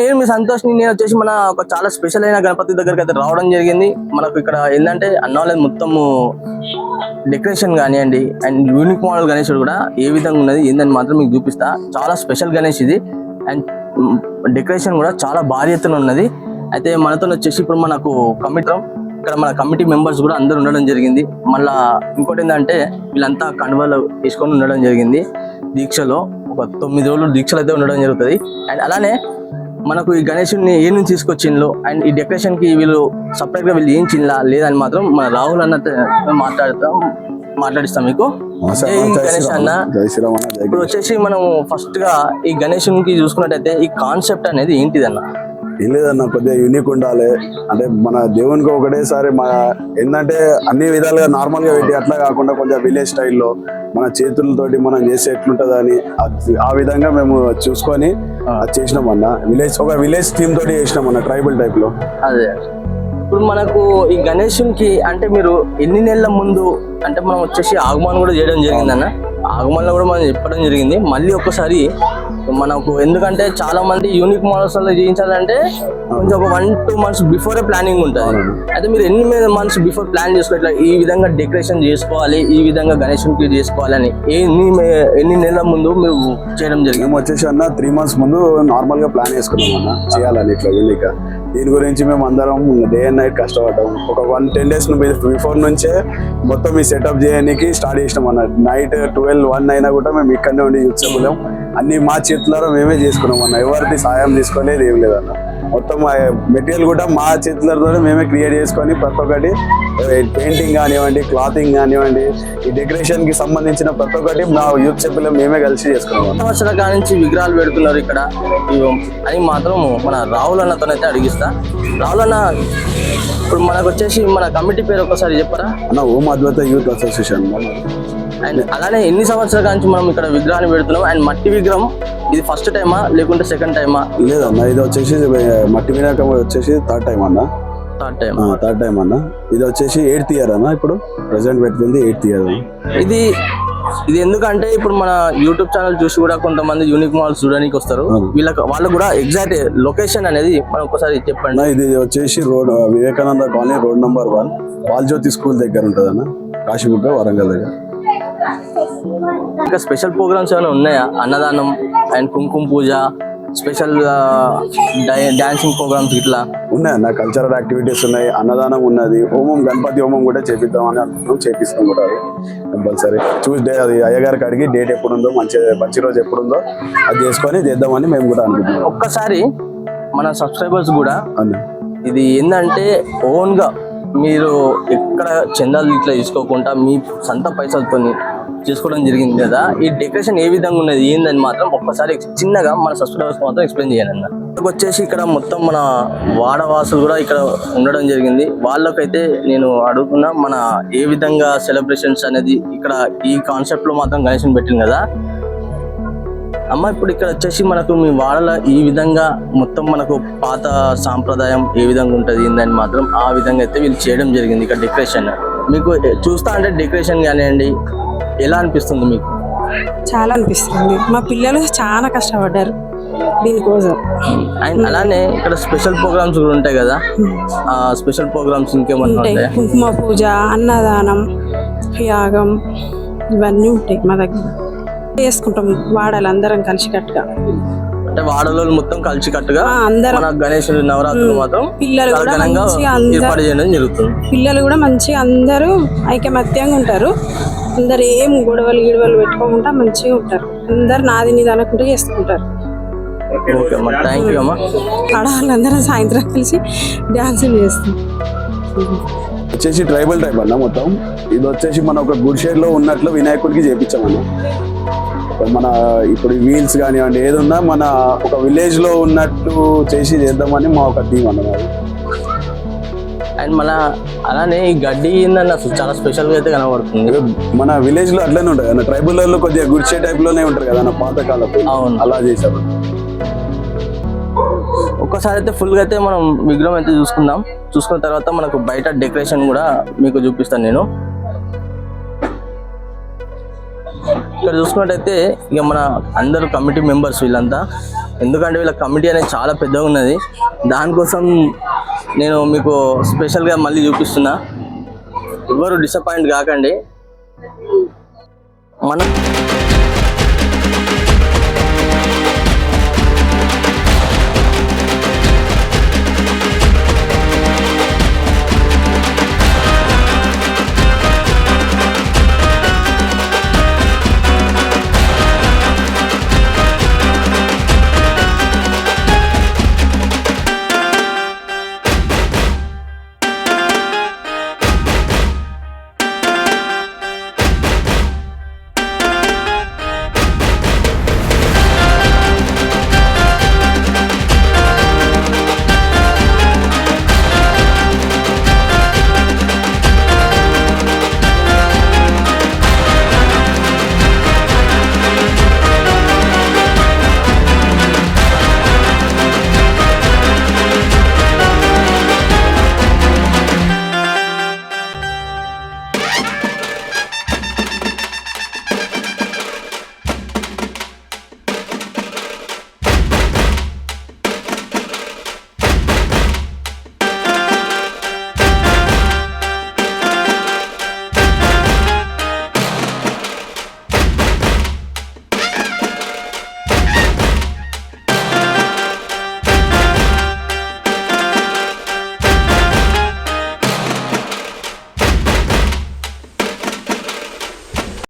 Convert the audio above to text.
నేను మీ సంతోష్ నేను వచ్చేసి మన ఒక చాలా స్పెషల్ అయిన గణపతి దగ్గరికి అయితే రావడం జరిగింది. మనకు ఇక్కడ ఏంటంటే అన్నవాళ్ళది మొత్తము డెకరేషన్ కానివ్వండి అండ్ యూనిక్ మోడల్ గణేశుడు కూడా ఏ విధంగా ఉన్నది ఏందని మాత్రం మీకు చూపిస్తా. చాలా స్పెషల్ గణేష్ ఇది అండ్ డెకరేషన్ కూడా చాలా భారీ ఎత్తున ఉన్నది. అయితే మనతో వచ్చేసి ఇప్పుడు మనకు ఇక్కడ మన కమిటీ మెంబర్స్ కూడా అందరు ఉండడం జరిగింది. మళ్ళా ఇంకోటి ఏంటంటే వీళ్ళంతా కండువాలు వేసుకొని ఉండడం జరిగింది. దీక్షలో ఒక 9 రోజులు దీక్షలు అయితే ఉండడం జరుగుతుంది. అండ్ అలానే మనకు ఈ గణేశుని ఏ నుంచి తీసుకొచ్చిండ్లో అండ్ ఈ డెకరేషన్ కి వీళ్ళు సపరేట్ గా వీళ్ళు ఏం చిన్నలా లేదని మాత్రం మన రాహుల్ అన్న మాట్లాడిస్తాం మీకు. గణేష్ అన్న, ఇప్పుడు వచ్చేసి మనం ఫస్ట్ గా ఈ గణేశునికి చూసుకున్నట్టయితే ఈ కాన్సెప్ట్ అనేది ఏంటిదన్న? ఏం లేదన్న, కొద్దిగా యూనిక్ ఉండాలి. అంటే మన దేవునికి ఒకటేసారి మన ఏంటంటే అన్ని విధాలుగా నార్మల్ గా పెట్టి అట్లా కాకుండా కొంచెం విలేజ్ స్టైల్లో మన చేతులతోటి మనం చేస్తే ఎట్లుంటది అని ఆ విధంగా మేము చూసుకొని అది చేసినాం అన్న. ఒక విలేజ్ థీమ్ తోటి చేసినాం అన్న, ట్రైబల్ టైప్ లో. అదే ఇప్పుడు మనకు ఈ గణేశునికి అంటే మీరు ఎన్ని నెలల ముందు అంటే మనం వచ్చేసి ఆగమనం కూడా చేయడం జరిగిందన్న. ఆగమనంలో కూడా మనం చెప్పడం జరిగింది. మళ్ళీ ఒక్కసారి మనకు ఎందుకంటే చాలా మంది యూనిక్ మోడల్స్ చేయించాలంటే కొంచెం ఒక 1-2 months బిఫోరే ప్లానింగ్ ఉంటుంది. అయితే మీరు ఎన్ని మంత్స్ బిఫోర్ ప్లాన్ చేసుకోవట్లా ఈ విధంగా డెకరేషన్ చేసుకోవాలి, ఈ విధంగా గణేశునికి చేసుకోవాలి అని ఎన్ని నెలల ముందు మీరు చేయడం జరిగింది? మేము వచ్చేసి అన్న 3 months ముందు నార్మల్ గా ప్లాన్ చేసుకున్నాం అన్న, చేయాలని ఇట్లా యూనిక్. దీని గురించి మేము అందరం డే అండ్ నైట్ కష్టపడ్డాం. ఒక 10 days బిఫోర్ నుంచే మొత్తం ఈ సెటప్ చేయడానికి స్టార్ట్ చేసినాం అన్న. నైట్ 12-1 అయినా కూడా మేము ఇక్కడనే ఉండి యూజ్ చేయలేం. అన్ని మా చేతులారా మేమే చేసుకున్నాం అన్న, ఎవరిది సాయం తీసుకోలేదు ఏం లేదన్న. మొత్తం మెటీరియల్ కూడా మా చేతులతో మేమే క్రియేట్ చేసుకొని ప్రతి ఒక్కటి పెయింటింగ్ కానివ్వండి, క్లాతింగ్ కానివ్వండి, ఈ డెకరేషన్ కి సంబంధించిన ప్రతి ఒక్కటి మా యూత్ సభ్యులు మేమే కలిసి చేసుకున్నాం. సంవత్సరాల కాడి నుంచి విగ్రహాలు పెడుతున్నారు ఇక్కడ అని మాత్రం మన రాహుల్ అన్నతోనైతే అడిగిస్తా. రాహుల్ అన్న, ఇప్పుడు మనకు వచ్చేసి మన కమిటీ పేరు ఒకసారి చెప్పరా అన్న? ఓం అద్వైత యూత్ అసోసియేషన్. అండ్ అలానే ఎన్ని సంవత్సరాల నుంచి మనం ఇక్కడ విగ్రహాన్ని పెడుతున్నాం? అండ్ మట్టి విగ్రహం ఇది ఫస్ట్ టైమా లేకుంటే సెకండ్ టైమా? లేదన్న, ఇది వచ్చేసి మట్టి వినాయకం వచ్చేసి థర్డ్ టైం అన్న. థర్డ్ టైం అన్న. ఇది వచ్చేసి 8th year అన్న. ఇప్పుడు ప్రెసెంట్ పెట్టుకుంది 8th year. ఇది ఎందుకంటే ఇప్పుడు మన యూట్యూబ్ ఛానల్ చూసి కూడా కొంతమంది యూనిక్ మోడల్స్ చూడడానికి వస్తారు. వాళ్ళు కూడా ఎగ్జాక్ట్ లొకేషన్ అనేది మనం ఒకసారి చెప్పండి. ఇది వచ్చేసి వివేకానంద కాలనీ, రోడ్ నెంబర్ 1, వాల్జ్యోతి స్కూల్ దగ్గర ఉంటుంది అన్న, కాశీబుగ్గ, వరంగల్ దగ్గర. ఇంకా స్పెషల్ ప్రోగ్రామ్స్ ఏమైనా ఉన్నాయా? అన్నదానం అండ్ కుంకుమ పూజ, స్పెషల్ డాన్సింగ్ ప్రోగ్రామ్స్ ఇట్లా ఉన్నాయన్న. కల్చరల్ యాక్టివిటీస్ ఉన్నాయి, అన్నదానం ఉన్నది, హోమం, గణపతి హోమం కూడా చేపిద్దామని అనుకుంటున్నాం. చేపిస్తాం కూడా అది కంపల్సరీ. చూసి అది అయ్యగారికి అడిగి డేట్ ఎప్పుడుందో, మంచి రోజు ఎప్పుడుందో అది చేసుకొని చేద్దామని మేము కూడా అనుకుంటున్నాం. ఒక్కసారి మన సబ్స్క్రైబర్స్ కూడా ఇది ఏంటంటే ఓన్ గా మీరు ఎక్కడ చందాలు ఇట్లా తీసుకోకుండా మీ సొంత పైసలతో చేసుకోవడం జరిగింది కదా. ఈ డెకరేషన్ ఏ విధంగా ఉన్నది ఏందని మాత్రం ఒక్కసారి చిన్నగా మన సబ్స్క్రైబర్స్ మాత్రం ఎక్స్ప్లెయిన్ చేయాలి అన్న. వచ్చేసి ఇక్కడ మొత్తం మన వాడవాసులు కూడా ఇక్కడ ఉండడం జరిగింది. వాళ్ళకైతే నేను అడుగుతున్నా మన ఏ విధంగా సెలబ్రేషన్స్ అనేది ఇక్కడ ఈ కాన్సెప్ట్ లో మాత్రం గణేశుని పెట్టింది కదా అమ్మ. ఇప్పుడు ఇక్కడ వచ్చేసి మనకు మీ వాడల ఈ విధంగా మొత్తం మనకు పాత సాంప్రదాయం ఏ విధంగా ఉంటుంది ఏందని మాత్రం ఆ విధంగా అయితే వీళ్ళు చేయడం జరిగింది. ఇక్కడ డెకరేషన్ మీకు చూస్తా అంటే డెకరేషన్ కానివ్వండి ఎలా అనిపిస్తుంది మీకు? చాలా అనిపిస్తుంది. మా పిల్లలు చాలా కష్టపడ్డారు దీనికోసం. అండ్ అలానే ఇక్కడ స్పెషల్ ప్రోగ్రామ్స్ కూడా ఉంటాయి కదా, ఆ స్పెషల్ ప్రోగ్రామ్స్ ఇంకేమన్నా ఉంటాయి? కుంకుమ పూజ, అన్నదానం, యాగం ఇవన్నీ ఉంటాయి మా దగ్గర. చేసుకుంటాం వాడాలి అందరం కలిసికట్టుగా. అంటే వాడలో మొత్తం కలిసికట్టుగా అందరం మన గణేశుడి నవరాత్రులు మాత్రం పిల్లలు కూడా ఏర్పాటు చేయడం జరుగుతుంది. పిల్లలు కూడా మంచిగా అందరూ ఐకమత్యంగా ఉంటారు. అందరు ఏం గొడవలు పెట్టుకోకుండా మంచిగా ఉంటారు. అందరు నాది నీది అనుకుంటూ చేసుకుంటారు. ఓకే అమ్మా, థ్యాంక్ యూ అమ్మా. ఆడవాళ్ళందరం సాయంత్రం కలిసి డాన్సులు చేస్తాం. వచ్చేసి ట్రైబల్ టైప్ అన్న మొత్తం. ఇది వచ్చేసి మన ఒక గుడ్ షేడ్ లో ఉన్నట్లు వినాయకుడికి చేపించామన్న. మన ఇప్పుడు వీల్స్ కానివ్వండి ఏది ఉన్నా మన ఒక విలేజ్ లో ఉన్నట్టు చేసి చేద్దామని మా ఒక థీమ్ అన్నమాట. అండ్ మన అలానే ఈ గడ్డి ఏందని అసలు చాలా స్పెషల్ గా అయితే కనబడుతుంది. మన విలేజ్ లో అట్లనే ఉంటుంది అన్న, ట్రైబల్ లో కొద్దిగా గుడిచే టైప్ లోనే ఉంటారు కదా పాత కాలపు. అవును, అలా చేశారు. ఒక్కసారి అయితే ఫుల్ గా అయితే మనం విగ్రహం అయితే చూసుకున్న తర్వాత మనకు బయట డెకరేషన్ కూడా మీకు చూపిస్తాను నేను. ఇక్కడ చూసుకున్నట్టయితే ఇక మన అందరూ కమిటీ మెంబర్స్ వీళ్ళంతా, ఎందుకంటే వీళ్ళ కమిటీ అనేది చాలా పెద్దగా ఉన్నది. దానికోసం నేను మీకు స్పెషల్గా మళ్ళీ చూపిస్తున్నా, ఎవరు డిసప్పాయింట్ కాకండి. మనం